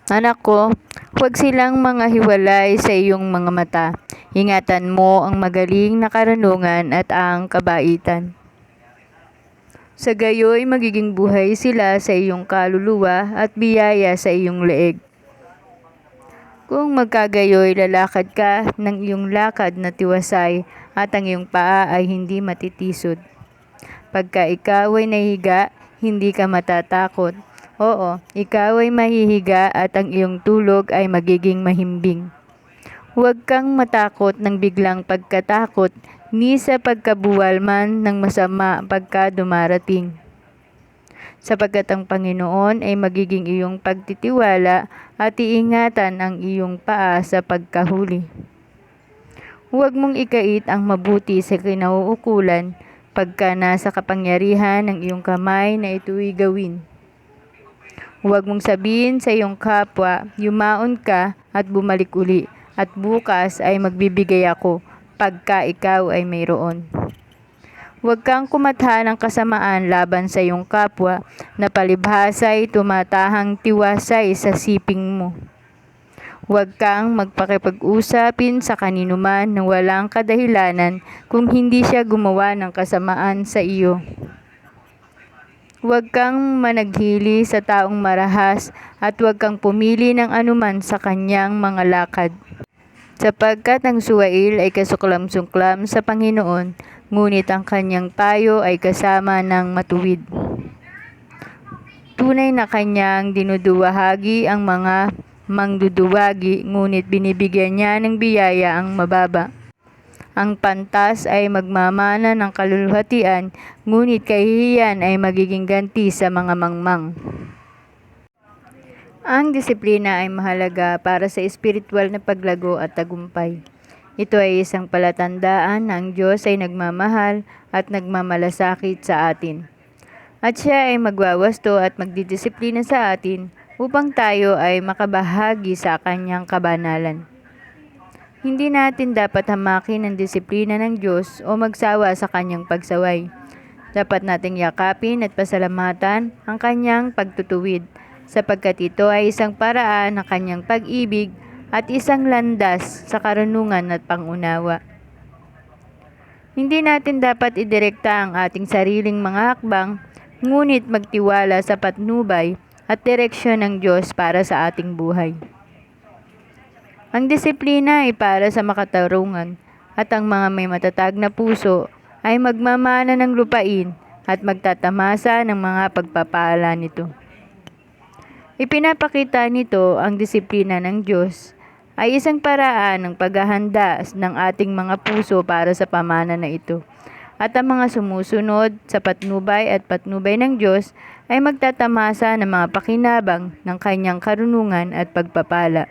Anak ko, huwag silang mga hiwalay sa iyong mga mata. Ingatan mo ang magaling na karunungan at ang kabaitan. Sa gayoy magiging buhay sila sa iyong kaluluwa at biyaya sa iyong leeg. Kung magkagayoy lalakad ka ng iyong lakad na tiwasay at ang iyong paa ay hindi matitisod. Pagka ikaw ay nahiga, hindi ka matatakot. Oo, ikaw ay mahihiga at ang iyong tulog ay magiging mahimbing. Huwag kang matakot ng biglang pagkatakot, ni sa pagkabuwal man ng masama pagka dumarating. Sapagkat ang Panginoon ay magiging iyong pagtitiwala at iingatan ang iyong paa sa pagkahuli. Huwag mong ikait ang mabuti sa kinauukulan pagka nasa kapangyarihan ng iyong kamay na ito'y gawin. Huwag mong sabihin sa iyong kapwa, yumaon ka at bumalik uli, at bukas ay magbibigay ako pagka ikaw ay mayroon. Huwag kang kumatha ng kasamaan laban sa iyong kapwa na palibhasa ay tumatahang tiwasay sa siping mo. Huwag kang magpakipag-usapin sa kaninuman na walang kadahilanan kung hindi siya gumawa ng kasamaan sa iyo. Huwag kang managhili sa taong marahas at huwag kang pumili ng anuman sa kanyang mga lakad. Sapagkat ang suwail ay kasuklam-suklam sa Panginoon, ngunit ang kanyang payo ay kasama ng matuwid. Tunay na kanyang dinuduwahagi ang mga mangduduwagi, ngunit binibigyan niya ng biyaya ang mababa. Ang pantas ay magmamana ng kaluluhatian, ngunit kahihiyan ay magiging ganti sa mga mangmang. Ang disiplina ay mahalaga para sa espiritual na paglago at tagumpay. Ito ay isang palatandaan na ang Diyos ay nagmamahal at nagmamalasakit sa atin. At siya ay magwawasto at magdidisiplina sa atin upang tayo ay makabahagi sa kanyang kabanalan. Hindi natin dapat hamakin ang disiplina ng Diyos o magsawa sa kanyang pagsaway. Dapat nating yakapin at pasalamatan ang kanyang pagtutuwid, sapagkat ito ay isang paraan ng kanyang pag-ibig at isang landas sa karunungan at pangunawa. Hindi natin dapat idirekta ang ating sariling mga hakbang, ngunit magtiwala sa patnubay at direksyon ng Diyos para sa ating buhay. Ang disiplina ay para sa makatarungan, at ang mga may matatag na puso ay magmamana ng lupain at magtatamasa ng mga pagpapala nito. Ipinapakita nito ang disiplina ng Diyos ay isang paraan ng paghahanda ng ating mga puso para sa pamana na ito. At ang mga sumusunod sa patnubay at patnubay ng Diyos ay magtatamasa ng mga pakinabang ng kanyang karunungan at pagpapala.